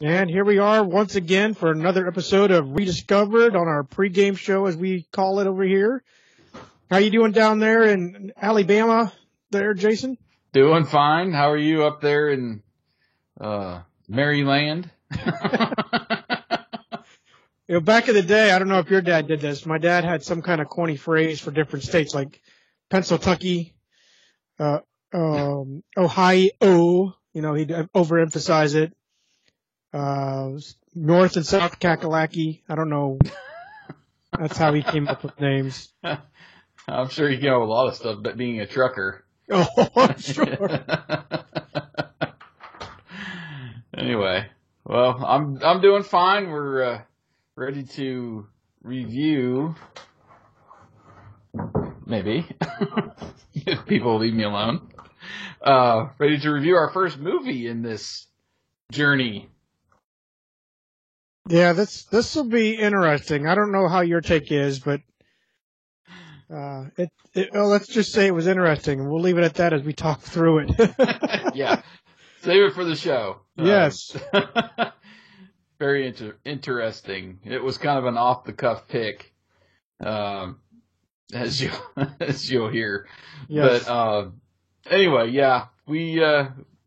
And here we are once again for another episode of Rediscovered on our pregame show, as we call it over here. How you doing down there in Alabama there, Jason? Doing fine. How are you up there in Maryland? Back in the day, I don't know if your dad did this. My dad had some kind of corny phrase for different states, like Pennsylvania, Ohio. He'd overemphasize it. North and South Kakalaki. I don't know. That's how he came up with names. I'm sure you know a lot of stuff, but being a trucker. Oh, I'm sure. Anyway, well, I'm doing fine. We're ready to review. Maybe if people leave me alone. Ready to review our first movie in this journey. Yeah, this will be interesting. I don't know how your take is, but let's just say it was interesting, and we'll leave it at that as we talk through it. Yeah, save it for the show. Yes. Very interesting. It was kind of an off-the-cuff pick, as you'll hear. Yes. But anyway, yeah, we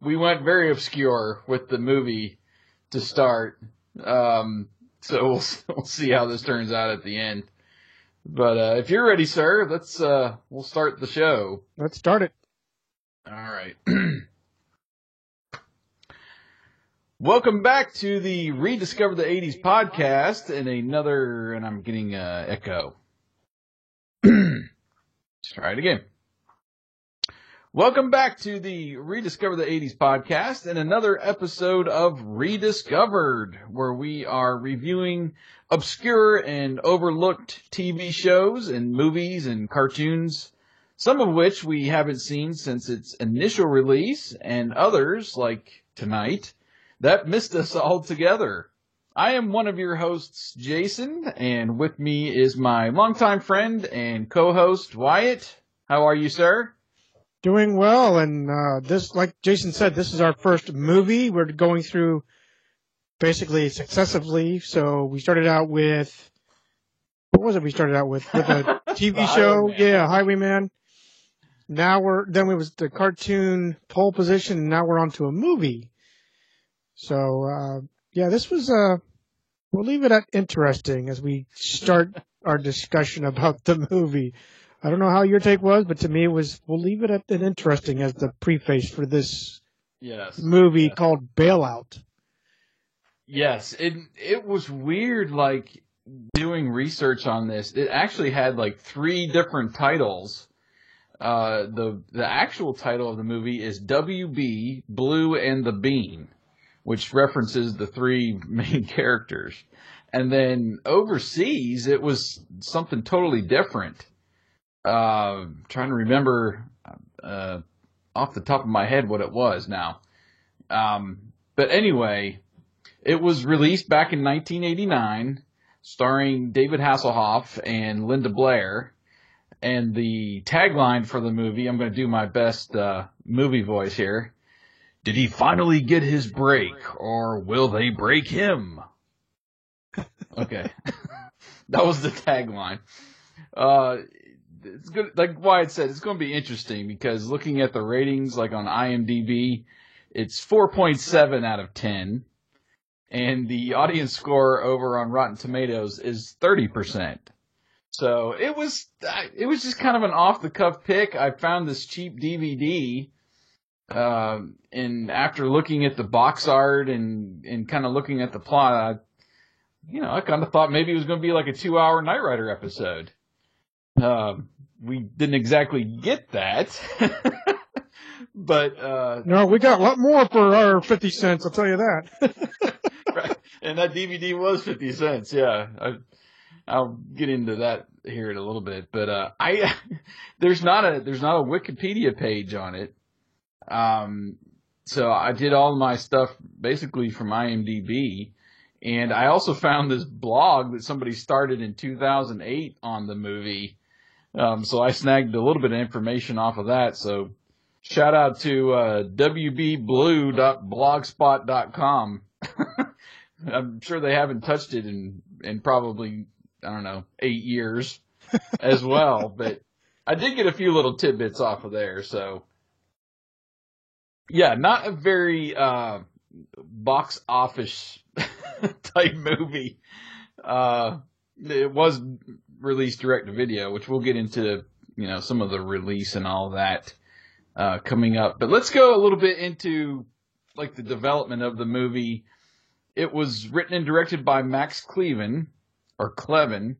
went very obscure with the movie to start. So we'll see how this turns out at the end. But if you're ready, sir, we'll start the show. Let's start it. All right. Welcome back to the Rediscover the 80s podcast and I'm getting echo. Let's try it again. Welcome back to the Rediscover the 80s podcast and another episode of Rediscovered, where we are reviewing obscure and overlooked TV shows and movies and cartoons, some of which we haven't seen since its initial release, and others, like tonight, that missed us altogether. I am one of your hosts, Jason, and with me is my longtime friend and co-host, Wyatt. How are you, sir? Doing well, and this, like Jason said, this is our first movie. We're going through basically successively. So we started out with, what was it we started out with? With a TV show? Yeah, Highwayman. Now then it was the cartoon Pole Position, and now we're on to a movie. So, yeah, this was, we'll leave it at interesting as we start our discussion about the movie. I don't know how your take was, but to me we'll leave it at an interesting as the preface for this movie called Bailout. Yes, it was weird, like, doing research on this. It actually had, like, 3 different titles. The actual title of the movie is WB, Blue and the Bean, which references the 3 main characters. And then overseas, it was something totally different. Trying to remember off the top of my head what it was now. But anyway, it was released back in 1989, starring David Hasselhoff and Linda Blair. And the tagline for the movie, I'm going to do my best movie voice here. Did he finally get his break, or will they break him? Okay. That was the tagline. It's good, like Wyatt said, it's going to be interesting because looking at the ratings, like on IMDb, it's 4.7 out of 10, and the audience score over on Rotten Tomatoes is 30%. So it was just kind of an off the cuff pick. I found this cheap DVD, and after looking at the box art and kind of looking at the plot, I kind of thought maybe it was going to be like a 2-hour Knight Rider episode. We didn't exactly get that, but no, we got a lot more for our 50 cents. I'll tell you that. Right, and that DVD was 50 cents. Yeah, I'll get into that here in a little bit, but there's not a Wikipedia page on it. So I did all my stuff basically from IMDb. And I also found this blog that somebody started in 2008 on the movie. So I snagged a little bit of information off of that. So shout out to wbblue.blogspot.com. I'm sure they haven't touched it in probably, I don't know, 8 years as well. But I did get a few little tidbits off of there. So, yeah, not a very box office type movie. It was released direct to video, which we'll get into, some of the release and all that coming up. But let's go a little bit into like the development of the movie. It was written and directed by Max Cleven, or Cleven,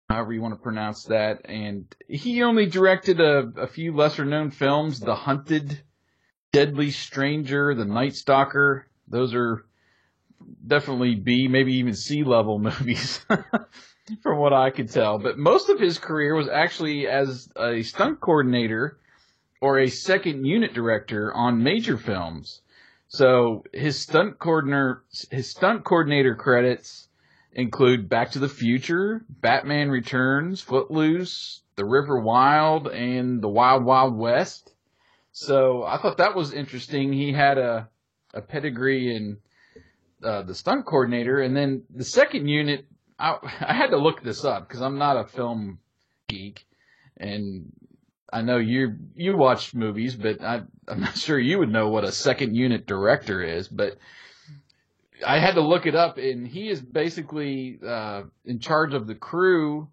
however you want to pronounce that. And he only directed a few lesser known films: The Hunted, Deadly Stranger, The Night Stalker. Those are definitely B, maybe even C level movies from what I could tell. But most of his career was actually as a stunt coordinator or a second unit director on major films. So his stunt coordinator credits include Back to the Future, Batman Returns, Footloose, The River Wild, and The Wild Wild West. So I thought that was interesting. He had a pedigree in the stunt coordinator. And then the second unit, I had to look this up because I'm not a film geek. And I know you watch movies, but I'm not sure you would know what a second unit director is. But I had to look it up, and he is basically in charge of the crew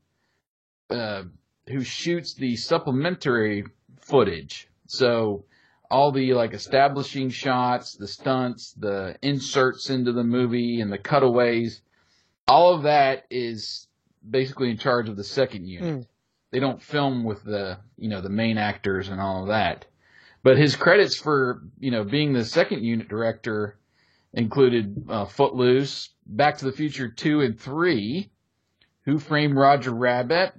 who shoots the supplementary footage. So all the like establishing shots, the stunts, the inserts into the movie, and the cutaways, all of that is basically in charge of the second unit. They don't film with the main actors and all of that. But his credits for, being the second unit director included Footloose, Back to the Future 2 and 3, Who Framed Roger Rabbit,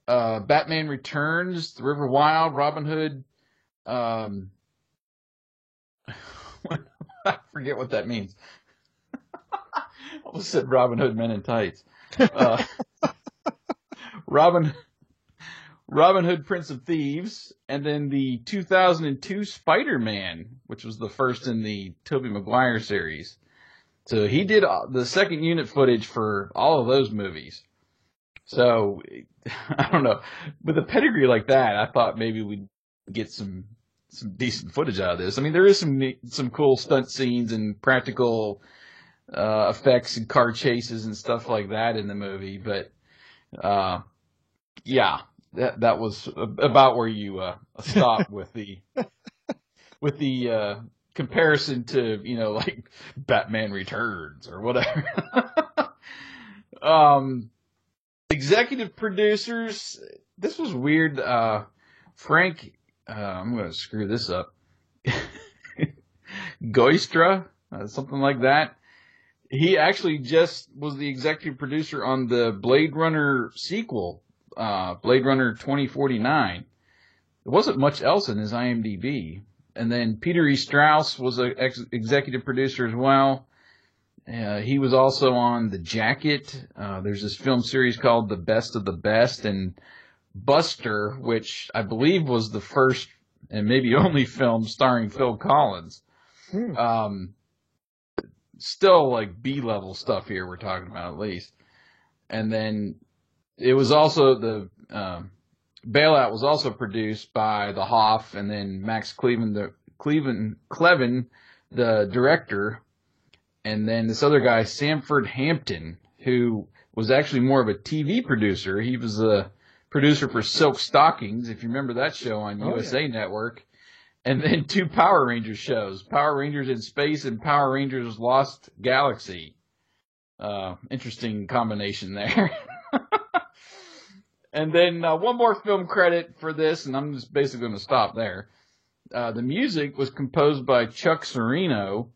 Batman Returns, The River Wild, Robin Hood. I forget what that means. I almost said Robin Hood Men in Tights. Robin Hood, Prince of Thieves, and then the 2002 Spider-Man, which was the first in the Tobey Maguire series. So he did the second unit footage for all of those movies. So, I don't know. With a pedigree like that, I thought maybe we'd get some decent footage out of this. I mean, there is some cool stunt scenes and practical effects and car chases and stuff like that in the movie, but yeah, that was about where you stop with the comparison to like Batman Returns or whatever. Executive producers. This was weird. Frank, I'm going to screw this up. Goistra, something like that. He actually just was the executive producer on the Blade Runner sequel, Blade Runner 2049. There wasn't much else in his IMDb. And then Peter E. Strauss was an executive producer as well. He was also on The Jacket. There's this film series called The Best of the Best, and Buster, which I believe was the first and maybe only film starring Phil Collins. Still like B-level stuff here we're talking about at least. And then it was also the Bailout was also produced by the Hoff and then Max Cleven, the director, and then this other guy, Sanford Hampton, who was actually more of a TV producer. He was a producer for Silk Stockings, if you remember that show on USA Network. And then 2 Power Rangers shows, Power Rangers in Space and Power Rangers Lost Galaxy. Interesting combination there. And then one more film credit for this, and I'm just basically going to stop there. The music was composed by Chuck Sereno,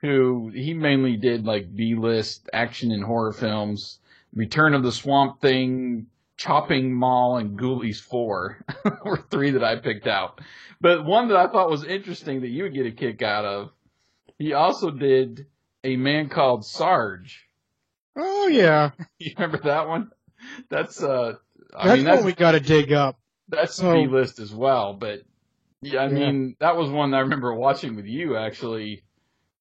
who he mainly did like B-list action and horror films. Return of the Swamp Thing, Chopping Mall, and Ghoulies 4 were 3 that I picked out. But one that I thought was interesting that you would get a kick out of, he also did A Man Called Sarge. Oh, yeah. You remember that one? That's one we got to dig up. That's B-list as well, but yeah, I mean, that was one that I remember watching with you actually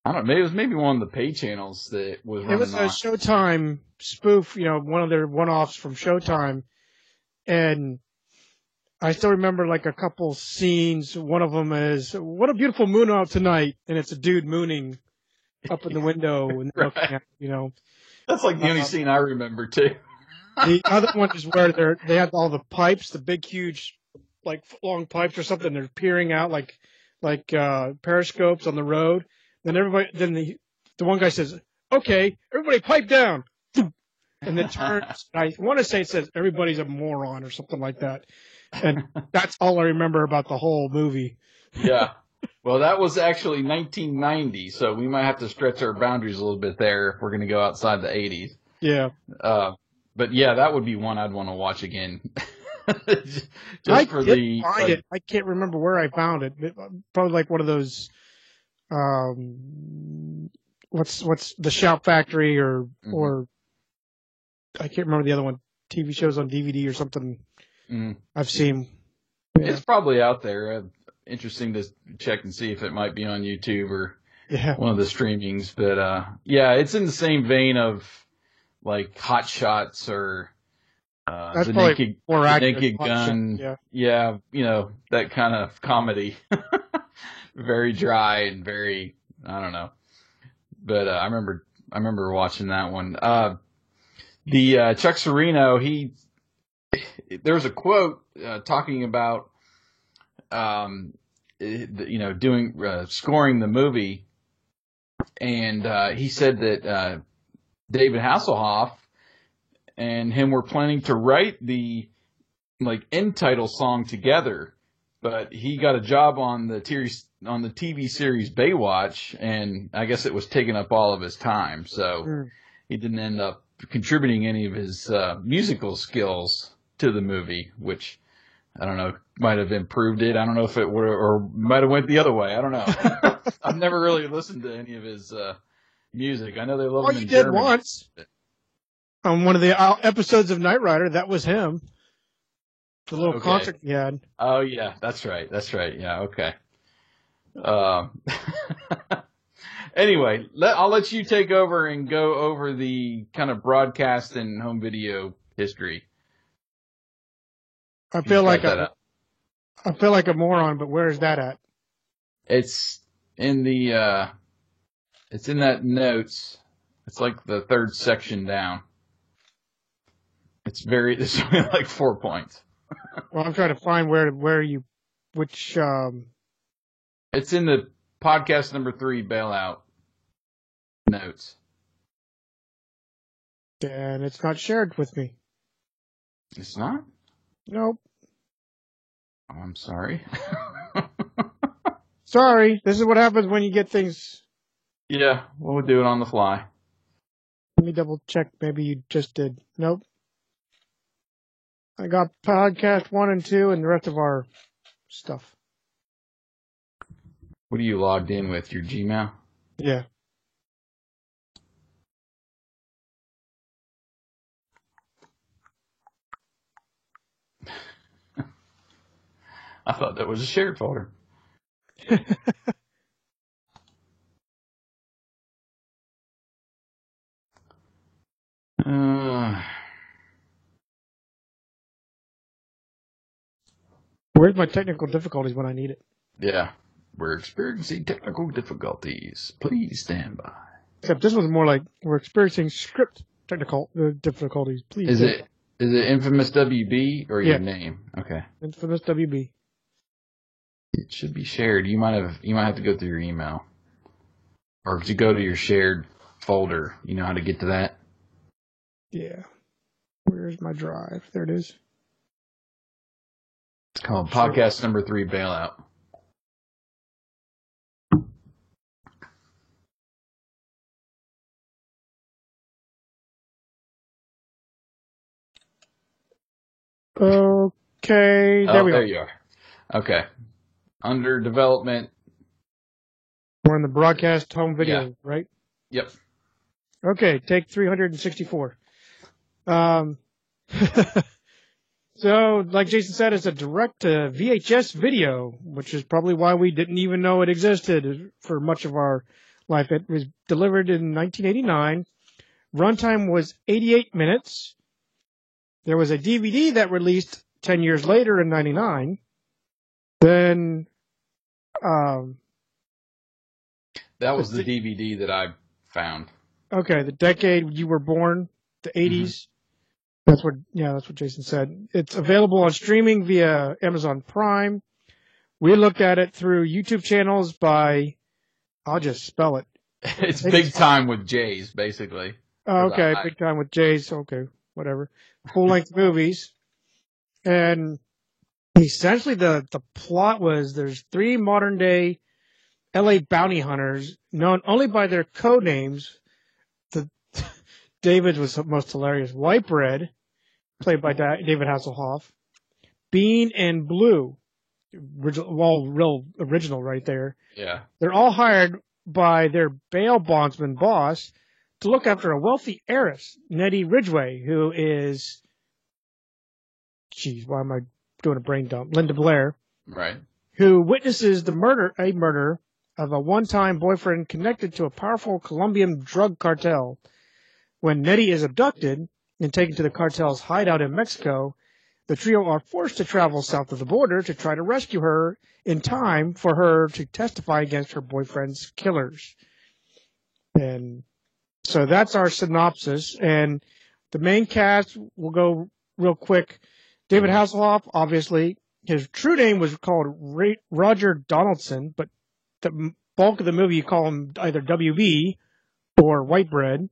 I don't know. Maybe it was maybe one of the pay channels that was running It was a on. Showtime spoof, one of their one-offs from Showtime. And I still remember like a couple scenes. One of them is, "What a beautiful moon out tonight." And it's a dude mooning up in the window and Right. looking at, That's like the only scene I remember too. The other one is where they have all the pipes, the big, huge, like long pipes or something. They're peering out like periscopes on the road. Then the one guy says, "Okay, everybody pipe down," and then turns. I want to say it says, "Everybody's a moron" or something like that. And that's all I remember about the whole movie. Yeah. Well, that was actually 1990, so we might have to stretch our boundaries a little bit there if we're going to go outside the 80s. Yeah. But yeah, that would be one I'd want to watch again. Just I for did the find it. I can't remember where I found it. Probably like one of those, what's the Shout Factory or I can't remember the other one. TV shows on DVD or something. I've seen. Yeah. It's probably out there. Interesting to check and see if it might be on YouTube or one of the streamings. But yeah, it's in the same vein of like Hot Shots or That's the probably more accurate. Naked Gun. Yeah, that kind of comedy. Very dry and very, I don't know. But I remember watching that one. The Chuck Serino, there was a quote talking about doing scoring the movie, and he said that David Hasselhoff and him were planning to write the end title song together, but he got a job on the TV series Baywatch, and I guess it was taking up all of his time, so he didn't end up contributing any of his musical skills to the movie, which I don't know, might have improved it. I don't know if it would, or might have went the other way. I don't know. I've never really listened to any of his music. I know they love him in Germany. You did once on one of the episodes of Knight Rider. That was him. The little concert he had. Oh yeah, that's right. Yeah, okay. Anyway, I'll let you take over and go over the kind of broadcast and home video history. I feel like a moron, but where is that at? It's in that notes. It's like the third section down. It's only like 4 points. Well, I'm trying to find which. It's in the podcast number 3 bailout notes. And it's not shared with me. It's not? Nope. Oh, I'm sorry. Sorry. This is what happens when you get things. Yeah, we'll do it on the fly. Let me double check. Maybe you just did. Nope. I got podcast 1 and 2 and the rest of our stuff. What are you logged in with? Your Gmail? Yeah. I thought that was a shared folder. Where's my technical difficulties when I need it? Yeah. We're experiencing technical difficulties. Please stand by. Except this was more like we're experiencing script technical difficulties. Please. Is it Infamous WB or your name? Okay. Infamous WB. It should be shared. You might have to go through your email. Or if you go to your shared folder, you know how to get to that? Yeah. Where's my drive? There it is. It's called podcast number 3 bailout. Okay, there we go. There you are. Okay. Under development. We're in the broadcast home video, right? Yep. Okay, take 364. So, like Jason said, it's a direct VHS video, which is probably why we didn't even know it existed for much of our life. It was delivered in 1989. Runtime was 88 minutes. There was a DVD that released 10 years later in 99. Then, that was the DVD that I found. Okay, the decade you were born, the 80s. Mm-hmm. That's what Jason said. It's available on streaming via Amazon Prime. We looked at it through YouTube channels by, I'll just spell it. It's Big Time with Jays, basically. Oh, okay, Big Time with Jays. Okay, whatever. Full-length movies. And essentially the plot was there's 3 modern-day LA bounty hunters known only by their code names. David was most hilarious. White Bread, played by David Hasselhoff. Bean and Blue. Real original right there. Yeah. They're all hired by their bail bondsman boss to look after a wealthy heiress, Nettie Ridgway, who is, why am I doing a brain dump? Linda Blair. Right. Who witnesses a murder of a one-time boyfriend connected to a powerful Colombian drug cartel. When Nettie is abducted and taken to the cartel's hideout in Mexico, the trio are forced to travel south of the border to try to rescue her in time for her to testify against her boyfriend's killers. And so that's our synopsis. And the main cast, we'll go real quick. David Hasselhoff, obviously. His true name was called Roger Donaldson, but the bulk of the movie you call him either WB or White Bread.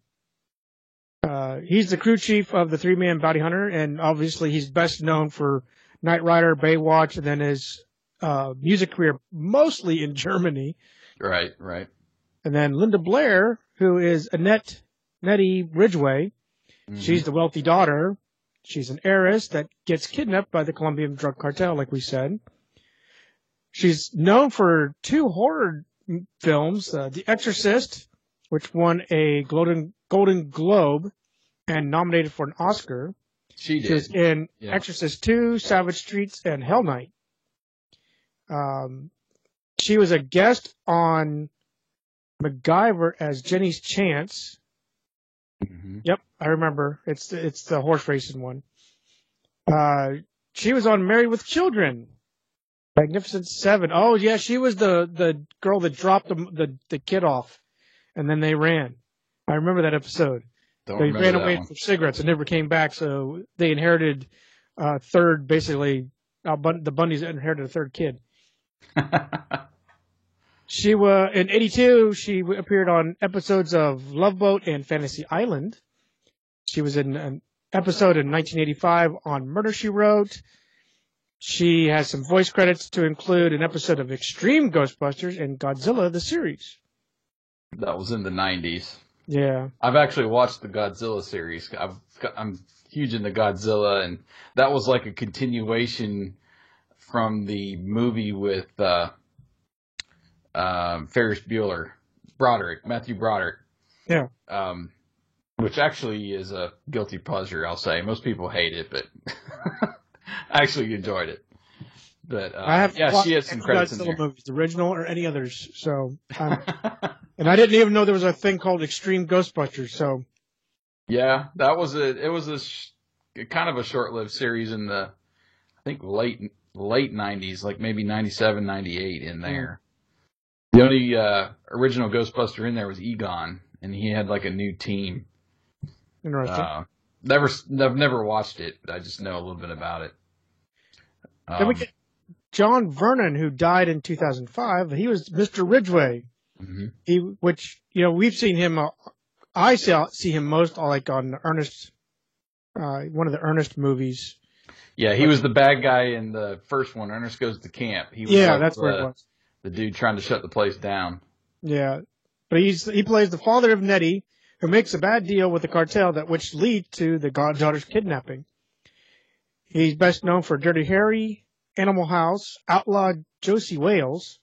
He's the crew chief of the 3-man bounty hunter, and obviously he's best known for Knight Rider, Baywatch, and then his music career mostly in Germany. Right. And then Linda Blair, who is Nettie Ridgway. Mm-hmm. She's the wealthy daughter. She's an heiress that gets kidnapped by the Colombian drug cartel, like we said. She's known for 2 horror films, The Exorcist, which won a Golden Globe and nominated for an Oscar. She did. She was in Exorcist 2, Savage Streets, and Hell Night. She was a guest on MacGyver as Jenny's Chance. Mm-hmm. Yep, I remember. It's the horse racing one. She was on Married with Children. Magnificent Seven. Oh, yeah, she was the girl that dropped the kid off, and then they ran. I remember that episode. They ran away for cigarettes and never came back, so they inherited third, basically, the Bundys inherited a third kid. She was in '82. She appeared on episodes of Love Boat and Fantasy Island. She was in an episode in 1985 on Murder, She Wrote. She has some voice credits to include an episode of Extreme Ghostbusters and Godzilla the series. That was in the 90s. Yeah. I've actually watched the Godzilla series. I'm huge into Godzilla, and that was like a continuation from the movie with Ferris Bueller, Matthew Broderick. Yeah. Which actually is a guilty pleasure, I'll say. Most people hate it, but I actually enjoyed it. But she has some credits in there. Movies, the original or any others. So, and I didn't even know there was a thing called Extreme Ghostbusters. So, yeah, it was a kind of a short-lived series in the, I think late 90s, like maybe 97, 98 in there. The only original Ghostbuster in there was Egon, and he had like a new team. Interesting. I've never watched it, but I just know a little bit about it. Then we get John Vernon, who died in 2005. He was Mr. Ridgway. Mm-hmm. We've seen him. I see him most like on Ernest, one of the Ernest movies. Yeah, he was the bad guy in the first one. Ernest Goes to Camp. He was that's where it was. The dude trying to shut the place down. Yeah, but he plays the father of Nettie, who makes a bad deal with the cartel which leads to the goddaughter's kidnapping. He's best known for Dirty Harry, Animal House, Outlaw Josie Wales,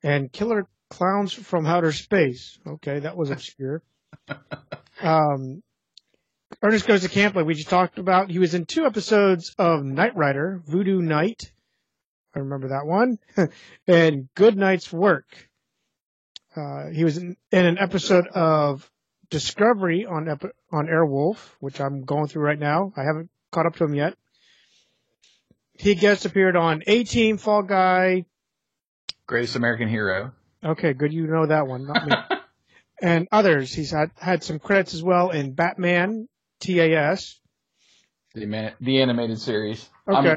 and Killer Clowns from Outer Space. Okay, that was obscure. Ernest Goes to Camp, like we just talked about. He was in 2 episodes of Knight Rider, Voodoo Night. I remember that one. And Good Night's Work. He was in an episode of Discovery on Airwolf, which I'm going through right now. I haven't caught up to him yet. He guest appeared on A-Team, Fall Guy. Greatest American Hero. Okay, good. You know that one, not me. And others. He's had some credits as well in Batman, TAS. The animated series. Okay.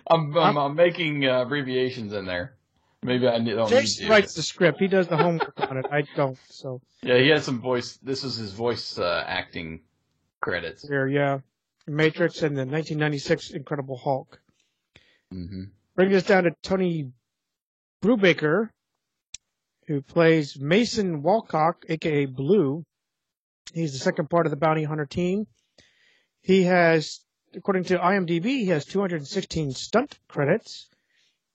I'm making abbreviations in there. Maybe I don't need Jason writes the script. He does the homework on it. I don't. So. Yeah, he had some voice. This was his voice acting credits. Here, yeah. Matrix and the 1996 Incredible Hulk. Mm-hmm. Brings us down to Tony Brubaker, who plays Mason Walcock, a.k.a. Blue. He's the second part of the Bounty Hunter team. He has, according to IMDb, he has 216 stunt credits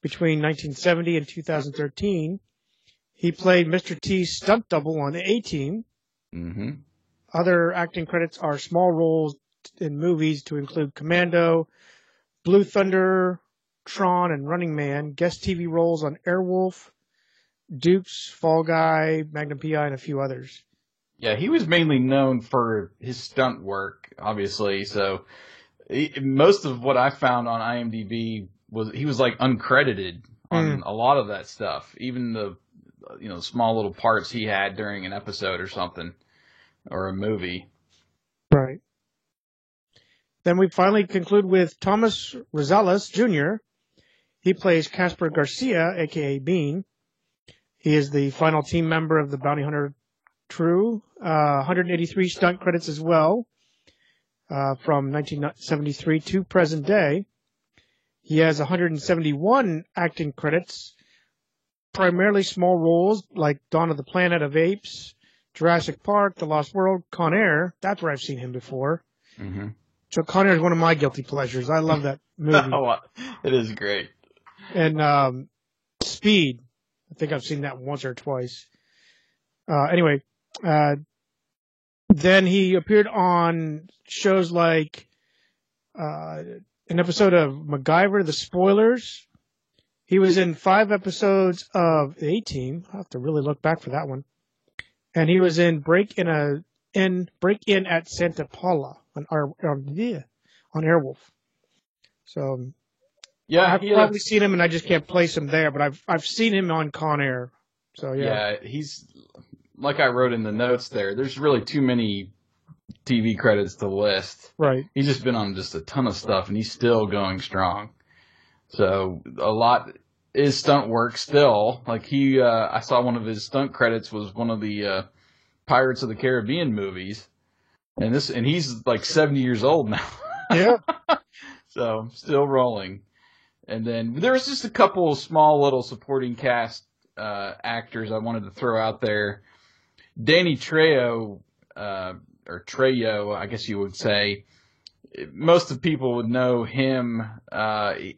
between 1970 and 2013. He played Mr. T's stunt double on the A-Team. Mm-hmm. Other acting credits are small roles in movies to include Commando, Blue Thunder, Tron, and Running Man. Guest TV roles on Airwolf, Dukes, Fall Guy, Magnum P.I., and a few others. Yeah, he was mainly known for his stunt work, obviously. So most of what I found on IMDb was he was like uncredited on a lot of that stuff. Even the small little parts he had during an episode or something or a movie. Right. Then we finally conclude with Thomas Rosales Jr. He plays Casper Garcia, a.k.a. Bean. He is the final team member of the Bounty Hunter crew. 183 stunt credits as well from 1973 to present day. He has 171 acting credits, primarily small roles like Dawn of the Planet of Apes, Jurassic Park, The Lost World, Con Air. That's where I've seen him before. Mm-hmm. So Con Air is one of my guilty pleasures. I love that movie. Oh, it is great. And Speed. I think I've seen that once or twice. Anyway, then he appeared on shows like an episode of MacGyver, The Spoilers. He was in 5 episodes of the A-Team. I'll have to really look back for that one. And he was in Break In at Santa Paula on Airwolf. So yeah, I've probably seen him, and I just can't place him there. But I've seen him on Con Air. So yeah, he's like I wrote in the notes there. There's really too many TV credits to list. Right. He's just been on just a ton of stuff, and he's still going strong. So a lot is stunt work still. Like I saw one of his stunt credits was one of the Pirates of the Caribbean movies, and he's like 70 years old now. Yeah. So still rolling. And then there was just a couple of small little supporting cast actors I wanted to throw out there. Danny Trejo, or Trejo, I guess you would say. Most of the people would know him.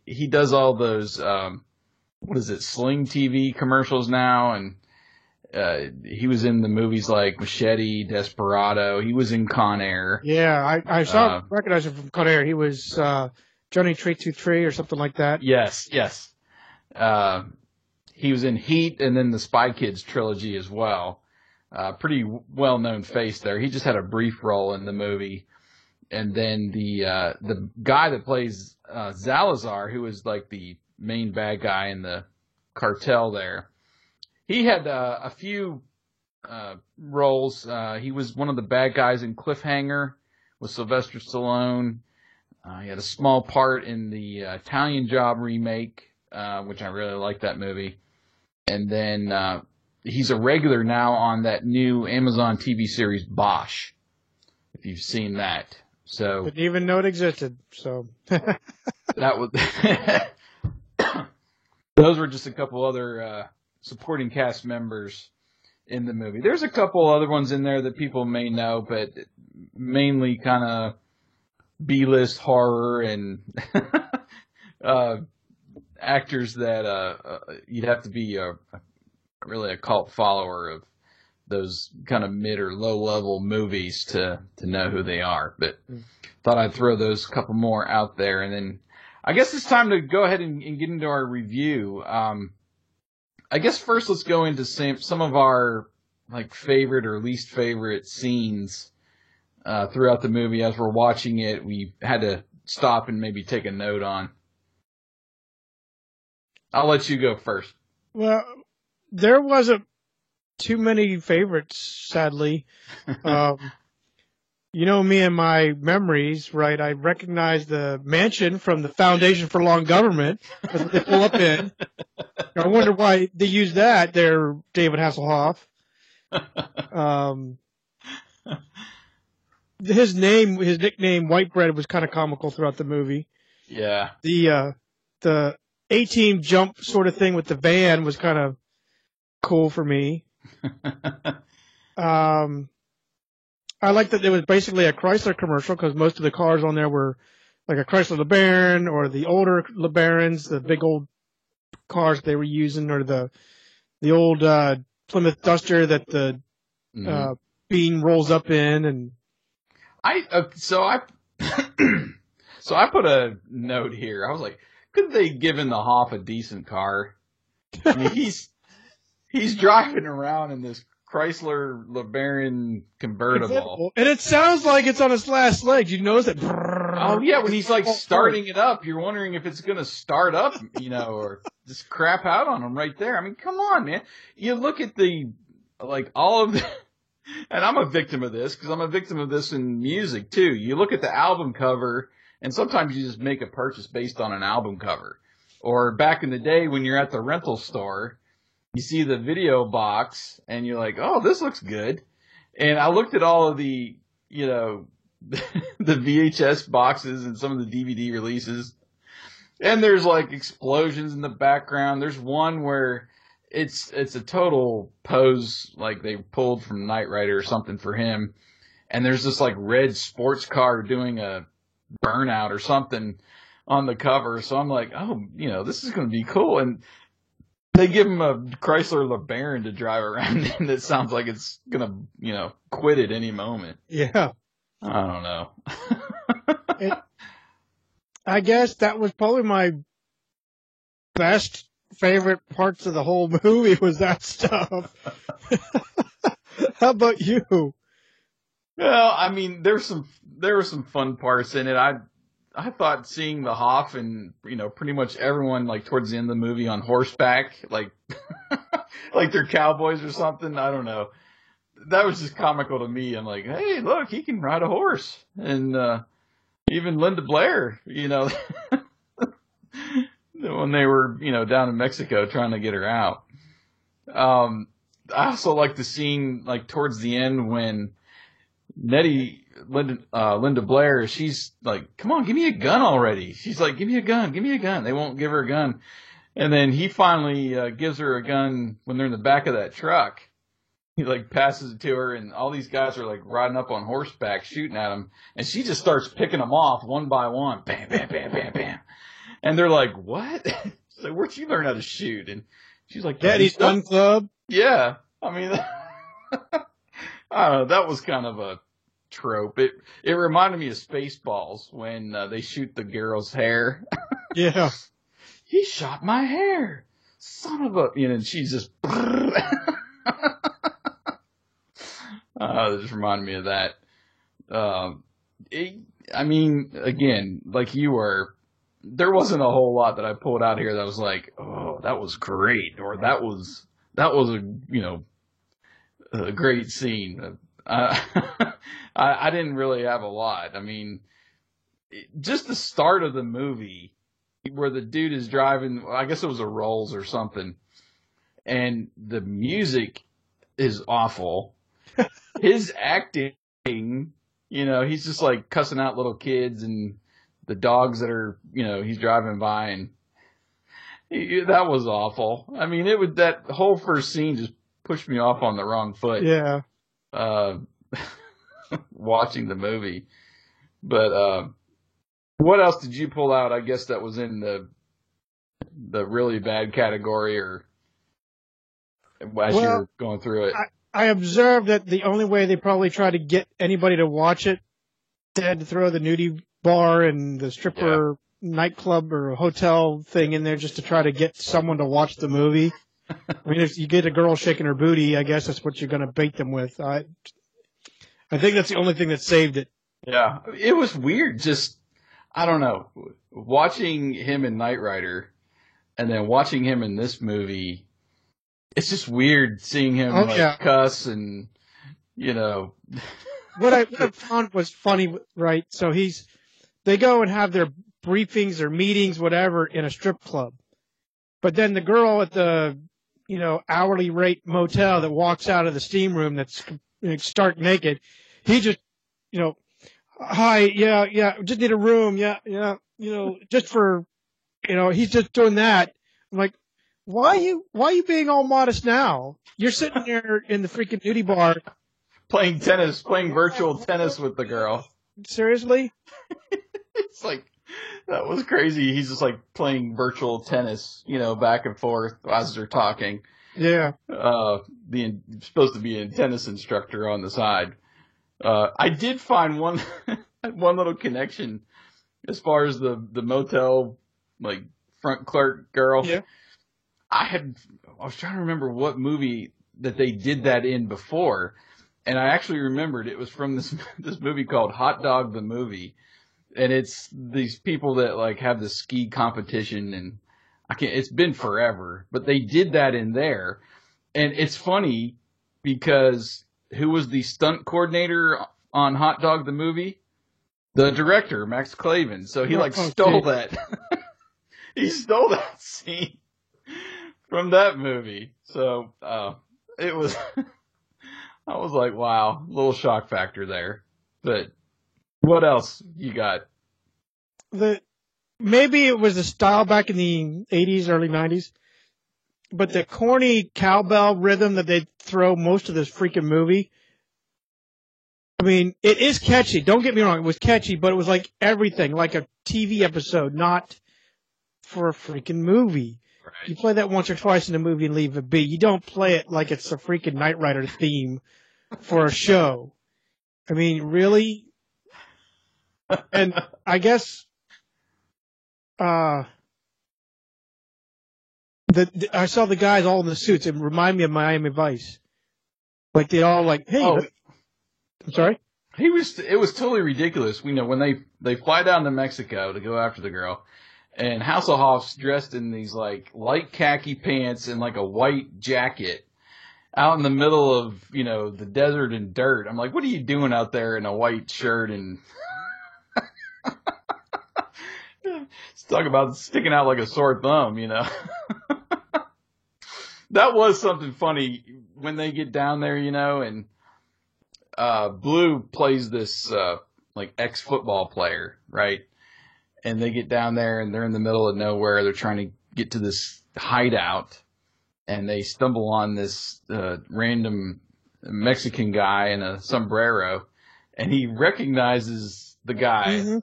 He does all those, Sling TV commercials now, and he was in the movies like Machete, Desperado. He was in Con Air. Yeah, I recognize him from Con Air. He was Johnny 323 or something like that. Yes. He was in Heat and then the Spy Kids trilogy as well. Pretty well-known face there. He just had a brief role in the movie. And then the guy that plays Salazar, who is like the main bad guy in the cartel there, he had a few roles. He was one of the bad guys in Cliffhanger with Sylvester Stallone. He had a small part in the Italian Job remake, which I really like that movie. And then he's a regular now on that new Amazon TV series Bosch, if you've seen that. So didn't even know it existed. So that was those were just a couple other supporting cast members in the movie. There's a couple other ones in there that people may know, but mainly kind of B-list horror and actors that you'd have to be really a cult follower of those kind of mid or low level movies to know who they are. But thought I'd throw those couple more out there, and then I guess it's time to go ahead and get into our review. I I guess first let's go into some of our like favorite or least favorite scenes throughout the movie. As we're watching it, we had to stop and maybe take a note on. I'll let you go first. Well, there wasn't too many favorites, sadly. You know me and my memories, right? I recognize the mansion from the Foundation for Long Government. That's what they pull up in. I wonder why they use that there, David Hasselhoff. His nickname, White Bread, was kind of comical throughout the movie. Yeah. The A-Team jump sort of thing with the van was kind of cool for me. I like that it was basically a Chrysler commercial because most of the cars on there were like a Chrysler LeBaron or the older LeBarons, the big old cars they were using, or the old Plymouth Duster that the Bean rolls up in. And so I put a note here. I was like, could they given the Hoff a decent car? I mean, he's driving around in this Chrysler LeBaron convertible. And it sounds like it's on its last legs. You notice that? Oh, yeah, when he's like starting it up, you're wondering if it's going to start up, or just crap out on him right there. I mean, come on, man. You look at all of the, and I'm a victim of this because I'm a victim of this in music too. You look at the album cover, and sometimes you just make a purchase based on an album cover. Or back in the day when you're at the rental store, you see the video box, and you're like, oh, this looks good. And I looked at all of the, the VHS boxes and some of the DVD releases, and there's like explosions in the background. There's one where it's a total pose, like they pulled from Knight Rider or something for him. And there's this like red sports car doing a burnout or something on the cover. So I'm like, oh, this is going to be cool. And they give him a Chrysler LeBaron to drive around in that sounds like it's going to, quit at any moment. Yeah. I don't know. I guess that was probably my best favorite parts of the whole movie was that stuff. How about you? Well, I mean, there were some fun parts in it. I thought seeing the Hoff and, pretty much everyone, like, towards the end of the movie on horseback, like, like they're cowboys or something. I don't know. That was just comical to me. I'm like, hey, look, he can ride a horse. And even Linda Blair, when they were, down in Mexico trying to get her out. I also like the scene, like, towards the end when Linda Blair, she's like, come on, give me a gun already. She's like, give me a gun. They won't give her a gun. And then he finally gives her a gun when they're in the back of that truck. He like passes it to her, and all these guys are like riding up on horseback shooting at him. And she just starts picking them off one by one. Bam, bam, bam, bam, bam. And they're like, what? She's like, where'd you learn how to shoot? And she's like, Daddy's Gun Club. Yeah. I mean, I don't know. That was kind of a trope. It reminded me of Spaceballs when they shoot the girl's hair. Yeah. He shot my hair. Son of a... and she's just... It just reminded me of that. I mean, again, like you were, there wasn't a whole lot that I pulled out here that was like, oh, that was great, or that was a great scene. I didn't really have a lot. I mean, just the start of the movie where the dude is driving, I guess it was a Rolls or something, and the music is awful. His acting, he's just like cussing out little kids and the dogs that are, he's driving by, and that was awful. I mean, that whole first scene just pushed me off on the wrong foot. Yeah. Watching the movie. But what else did you pull out? I guess that was in the really bad category, or as you're going through it. I observed that the only way they probably tried to get anybody to watch it, they had to throw the nudie bar and the stripper nightclub or hotel thing in there just to try to get someone to watch the movie. I mean, if you get a girl shaking her booty, I guess that's what you're going to bait them with. I think that's the only thing that saved it. Yeah, it was weird. Just, I don't know, watching him in Knight Rider and then watching him in this movie. It's just weird seeing him cuss and, What I found was funny, right? So they go and have their briefings or meetings, whatever, in a strip club. But then the girl at the, hourly rate motel that walks out of the steam room that's stark naked, he just, hi, yeah, just need a room, yeah, just for, he's just doing that. I'm like, why are you being all modest now? You're sitting there in the freaking nudie bar. Playing virtual tennis with the girl. Seriously? It's like, that was crazy. He's just like playing virtual tennis, back and forth as they're talking. Yeah. Supposed to be a tennis instructor on the side. I did find one little connection as far as the motel, like, front clerk girl. Yeah. I was trying to remember what movie that they did that in before. And I actually remembered it was from this movie called Hot Dog the Movie. And it's these people that like have the ski competition, and it's been forever, but they did that in there. And it's funny because who was the stunt coordinator on Hot Dog the Movie? The director, Max Clavin. So he stole that. He stole that scene from that movie. So, it was, I was like, wow, little shock factor there. But what else you got? Maybe it was the style back in the 80s, early 90s, but the corny cowbell rhythm that they throw most of this freaking movie. I mean, it is catchy. Don't get me wrong. It was catchy, but it was like everything, like a TV episode, not for a freaking movie. Right. You play that once or twice in a movie and leave it be. You don't play it like it's a freaking Knight Rider theme for a show. I mean, really? And I guess I saw the guys all in the suits. It reminded me of Miami Vice. Like they all like, hey, I'm sorry? It was totally ridiculous. When they fly down to Mexico to go after the girl, and Hasselhoff's dressed in these like light khaki pants and like a white jacket out in the middle of, the desert and dirt. I'm like, what are you doing out there in a white shirt and talk about sticking out like a sore thumb, That was something funny when they get down there, and Blue plays this like ex-football player, right? And they get down there and they're in the middle of nowhere. They're trying to get to this hideout, and they stumble on this random Mexican guy in a sombrero, and he recognizes the guy. Mm-hmm.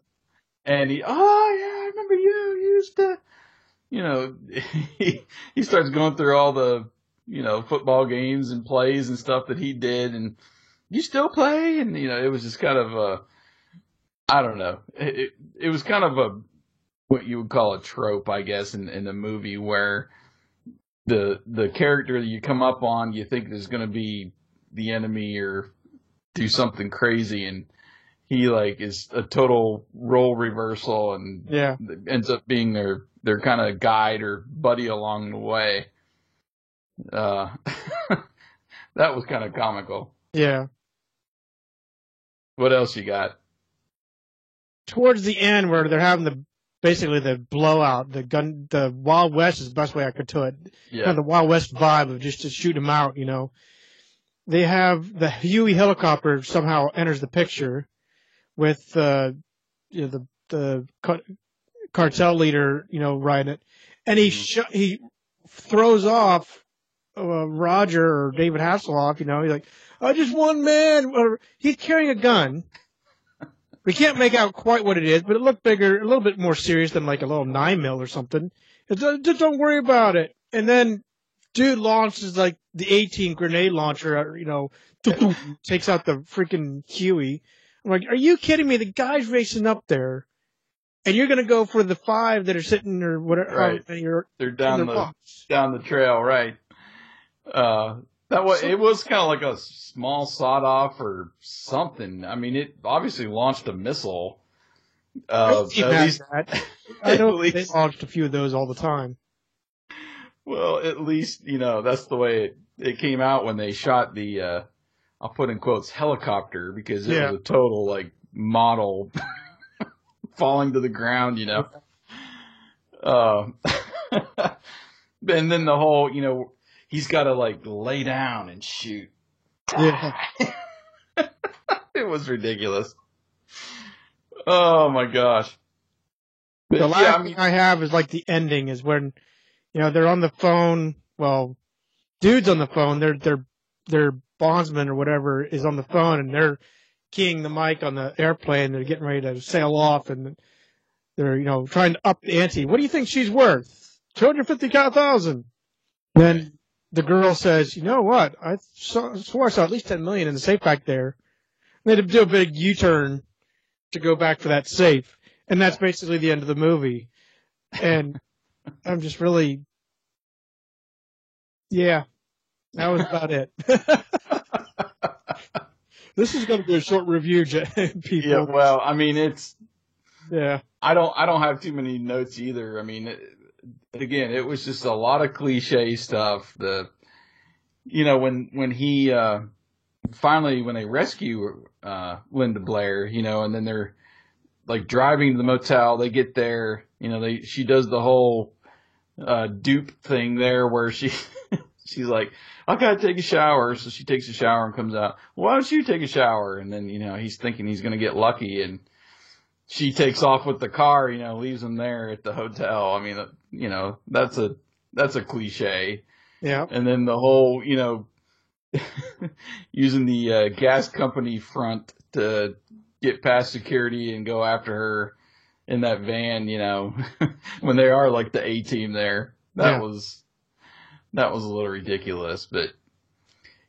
And he I remember you used to, he starts going through all the, football games and plays and stuff that he did, and you still play? And, it was just kind of I don't know. It was kind of what you would call a trope, I guess, in the movie where the character that you come up on, you think is going to be the enemy or do something crazy, and he is a total role reversal and ends up being their kind of guide or buddy along the way. That was kind of comical. Yeah. What else you got? Towards the end, where they're having basically the blowout, the Wild West is the best way I could do it. Yeah. Kind of the Wild West vibe of just to shoot them out, They have the Huey helicopter somehow enters the picture with the cartel leader, riding it, and he throws off Roger or David Hasselhoff. He's like, just one man. He's carrying a gun. We can't make out quite what it is, but it looked bigger, a little bit more serious than like a little 9mm or something. Just don't worry about it. And then dude launches like the 18 grenade launcher, takes out the freaking Huey. I'm like, are you kidding me? The guy's racing up there, and you're going to go for the 5 that are sitting or whatever. Right. They're down the trail, right? It was kind of like a small sawed off or something. I mean, it obviously launched a missile. I've seen At least, that. I know at they least, launched a few of those all the time. well, at least, that's the way it came out when they shot the, I'll put in quotes, helicopter, because it was a total, like, model falling to the ground, and then the whole, he's got to, like, lay down and shoot. Yeah. It was ridiculous. Oh my gosh. But, The last thing I have is like the ending is when, they're on the phone. Well, dude's on the phone. Their bondsman or whatever is on the phone, and they're keying the mic on the airplane. They're getting ready to sail off, and they're trying to up the ante. What do you think she's worth? $250,000. Then the girl says, "You know what? I swore I saw at least $10 million in the safe back there." And they do a big U-turn to go back for that safe. And that's basically the end of the movie. And I'm just really, that was about it. This is going to be a short review, people. Yeah, well, I mean, I don't have too many notes either. I mean, again, it was just a lot of cliche stuff. When he, finally, when they rescue, Linda Blair, and then they're, like, driving to the motel, they get there, she does the whole, dupe thing there where she's like, I gotta take a shower. So she takes a shower and comes out. Why don't you take a shower? And then, he's thinking he's gonna get lucky, and she takes off with the car, leaves him there at the hotel. I mean, that's a cliche. Yeah. And then the whole, using the, gas company front to get past security and go after her in that van, when they are like the A-team there. That was a little ridiculous, but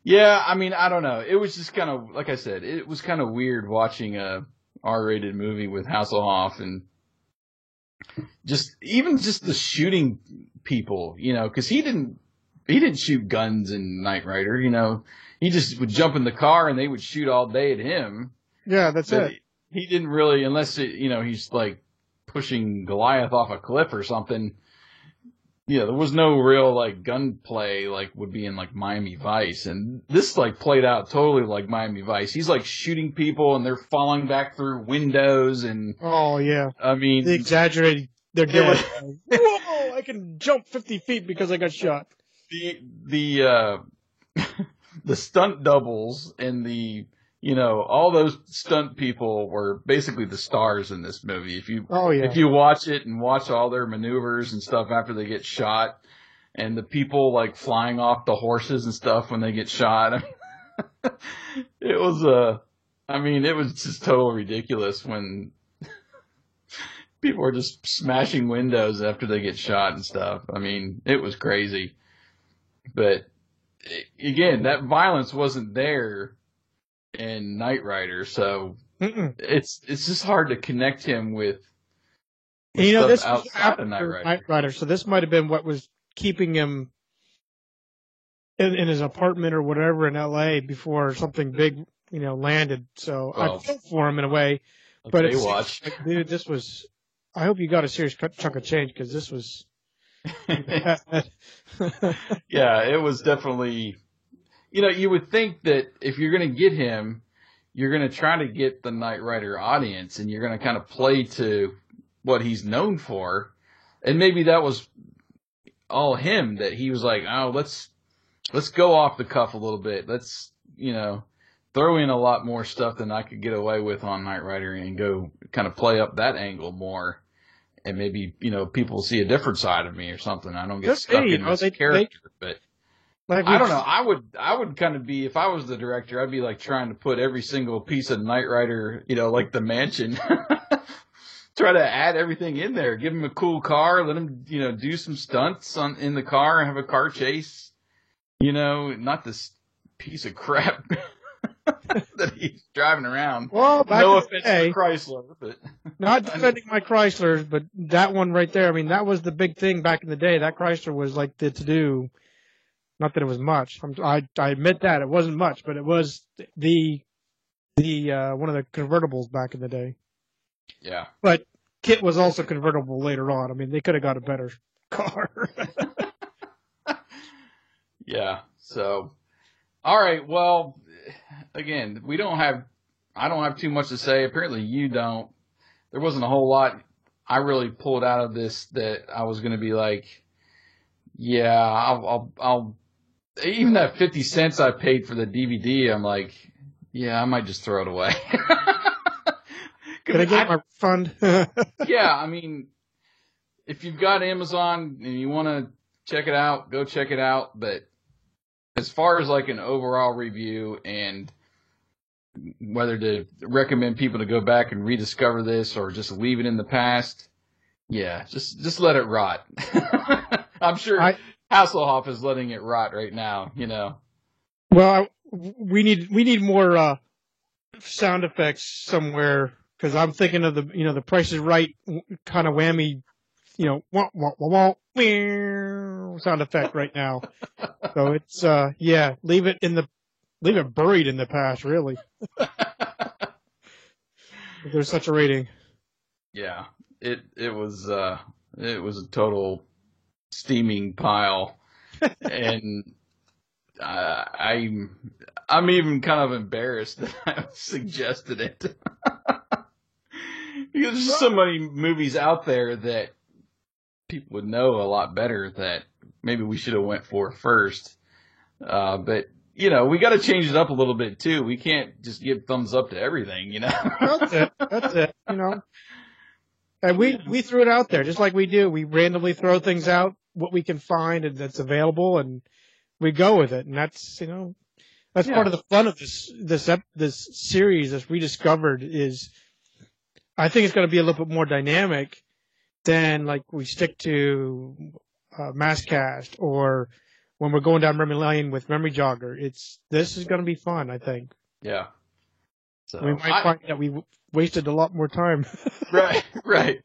yeah, I mean, I don't know. It was just kind of, like I said, it was kind of weird watching a R-rated movie with Hasselhoff, and just the shooting people, cause he didn't shoot guns in Knight Rider, he just would jump in the car and they would shoot all day at him. Yeah, that's it. He didn't really, unless he's like pushing Goliath off a cliff or something. Yeah, there was no real like gunplay like would be in like Miami Vice, and this like played out totally like Miami Vice. He's like shooting people and they're falling back through windows, and oh yeah, I mean, they exaggerated. They're dead. Whoa! I can jump 50 feet because I got shot. The stunt doubles and all those stunt people were basically the stars in this movie. If you watch it and watch all their maneuvers and stuff after they get shot, and the people like flying off the horses and stuff when they get shot, it was just totally ridiculous when people are just smashing windows after they get shot and stuff. I mean, it was crazy. But again, that violence wasn't there in Knight Rider, so it's just hard to connect him with stuff this outside of Knight Rider. So this might have been what was keeping him in his apartment or whatever in L.A. before something big, landed. So I feel for him in a way. But it's like, dude, this was. I hope you got a serious chunk of change, because this was. Yeah, it was definitely. You would think that if you're going to get him, you're going to try to get the Knight Rider audience, and you're going to kind of play to what he's known for. And maybe that was all him, that he was like, oh, let's go off the cuff a little bit. Let's, throw in a lot more stuff than I could get away with on Knight Rider, and go kind of play up that angle more. And maybe, people see a different side of me or something. I don't get stuck in this character, but. I don't know. I would kind of be, if I was the director, I'd be like trying to put every single piece of Knight Rider, like the mansion, try to add everything in there. Give him a cool car, let him, do some stunts in the car and have a car chase. Not this piece of crap that he's driving around. Well, no offense to Chrysler, but not defending my Chryslers, but that one right there. I mean, that was the big thing back in the day. That Chrysler was like the to-do. Not that it was much. I admit that it wasn't much, but it was the one of the convertibles back in the day. Yeah. But Kit was also convertible later on. I mean, they could have got a better car. Yeah. So, all right. Well, again, I don't have too much to say. Apparently you don't. There wasn't a whole lot I really pulled out of this that I was going to be like, yeah, I'll, even that 50 cents I paid for the DVD, I'm like, yeah, I might just throw it away. Can I get my refund? Yeah, I mean, if you've got Amazon and you want to check it out, go check it out. But as far as like an overall review and whether to recommend people to go back and rediscover this or just leave it in the past, yeah, just let it rot. I'm sure Hasselhoff is letting it rot right now, you know. Well, we need more sound effects somewhere, because I'm thinking of the Price is Right kind of whammy, wah, wah, wah, wah, meow sound effect right now. So it's leave it buried in the past, really. If there's such a rating. Yeah, it was a total steaming pile, and I'm even kind of embarrassed that I suggested it because there's so many movies out there that people would know a lot better that maybe we should have went for first. But we got to change it up a little bit too. We can't just give thumbs up to everything, That's it. And we threw it out there just like we do. We randomly throw things out, what we can find and that's available, and we go with it. And that's part of the fun of this series, this Rediscovered, is I think it's going to be a little bit more dynamic than like we stick to Masscast or when we're going down memory lane with Memory Jogger. This is going to be fun, I think. Yeah. So we might find that we wasted a lot more time. Right.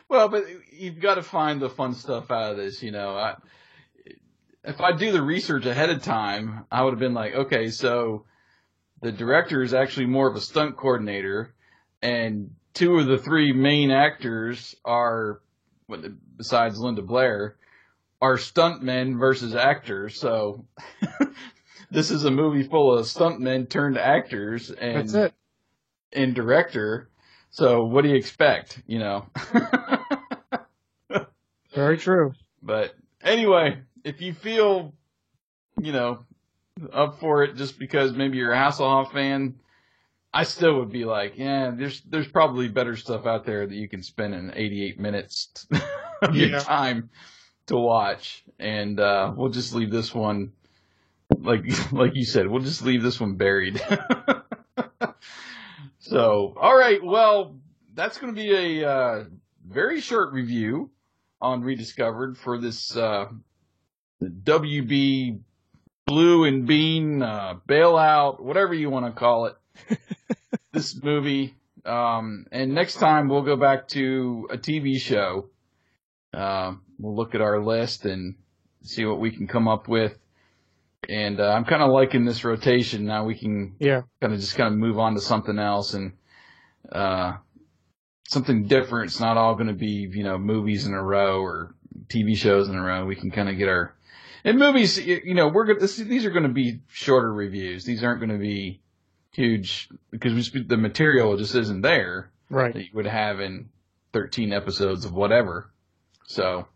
Well, but you've got to find the fun stuff out of this, if I do the research ahead of time, I would have been like, okay, so the director is actually more of a stunt coordinator, and two of the three main actors are, besides Linda Blair, are stuntmen versus actors. So this is a movie full of stuntmen turned actors and that's it. And director. So what do you expect? Very true. But anyway, if you feel, up for it just because maybe you're a Hasselhoff fan, I still would be like, yeah, there's probably better stuff out there that you can spend in 88 minutes of your time to watch. And we'll just leave this one, like you said, we'll just leave this one buried. So, all right, well, that's going to be a very short review on Rediscovered for this WB Blue and Bean bailout, whatever you want to call it, this movie. And next time we'll go back to a TV show. We'll look at our list and see what we can come up with. And I'm kind of liking this rotation. Now we can kind of move on to something else and something different. It's not all going to be, movies in a row or TV shows in a row. We can kind of get our... And movies, these are going to be shorter reviews. These aren't going to be huge because the material just isn't there. Right. That you would have in 13 episodes of whatever. So,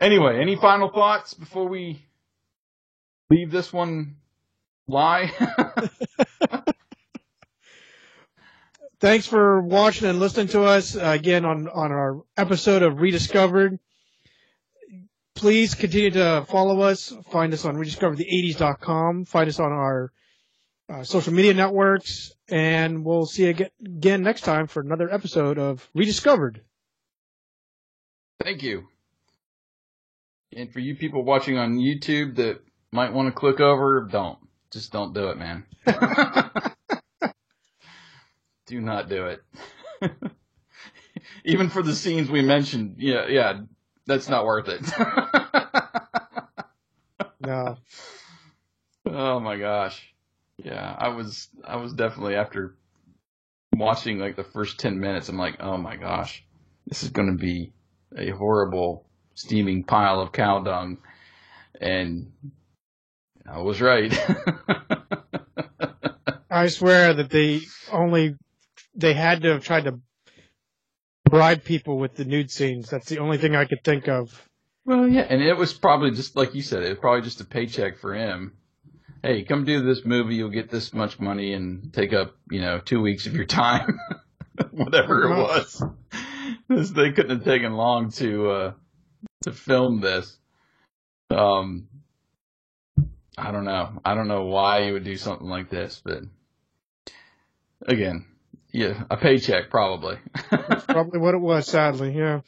anyway, any final thoughts before we leave this one lie? Thanks for watching and listening to us again on our episode of Rediscovered. Please continue to follow us. Find us on rediscoverthe80s.com. Find us on our social media networks. And we'll see you again next time for another episode of Rediscovered. Thank you. And for you people watching on YouTube that might want to click over, just don't do it, man. Do not do it. Even for the scenes we mentioned, yeah, that's not worth it. No. Oh my gosh. Yeah, I was definitely, after watching like the first 10 minutes, I'm like, oh my gosh, this is going to be a horrible steaming pile of cow dung. And I was right. I swear that they had to have tried to bribe people with the nude scenes. That's the only thing I could think of. Well, yeah, and it was probably just like you said, it was probably just a paycheck for him. Hey, come do this movie, you'll get this much money and take up, 2 weeks of your time. Whatever it was. They couldn't have taken long to film this. I don't know. I don't know why you would do something like this, but again, yeah, a paycheck probably. That's probably what it was, sadly, yeah.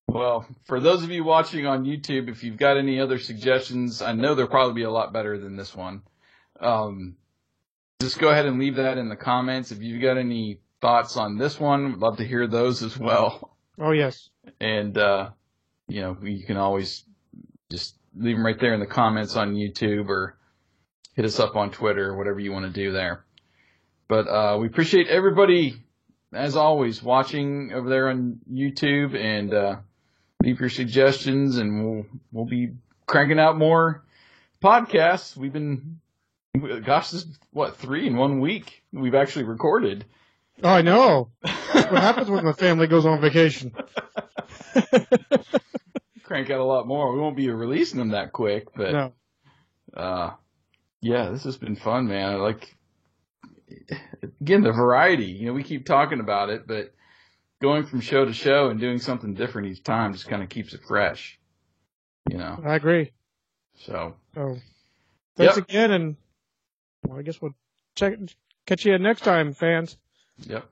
Well, for those of you watching on YouTube, if you've got any other suggestions, I know they'll probably be a lot better than this one. Just go ahead and leave that in the comments. If you've got any thoughts on this one, we'd love to hear those as well. Oh, yes. And, you can always just leave them right there in the comments on YouTube or hit us up on Twitter or whatever you want to do there. But we appreciate everybody, as always, watching over there on YouTube, and leave your suggestions, and we'll be cranking out more podcasts. We've been, gosh, this is, 3 in 1 week we've actually recorded. Oh, I know. What happens when the family goes on vacation? Crank out a lot more. We won't be releasing them that quick, but no. Yeah, this has been fun, man. I like, again, the variety. We keep talking about it, but going from show to show and doing something different each time just kind of keeps it fresh. I agree. So thanks again, and I guess we'll catch you next time, fans. Yep.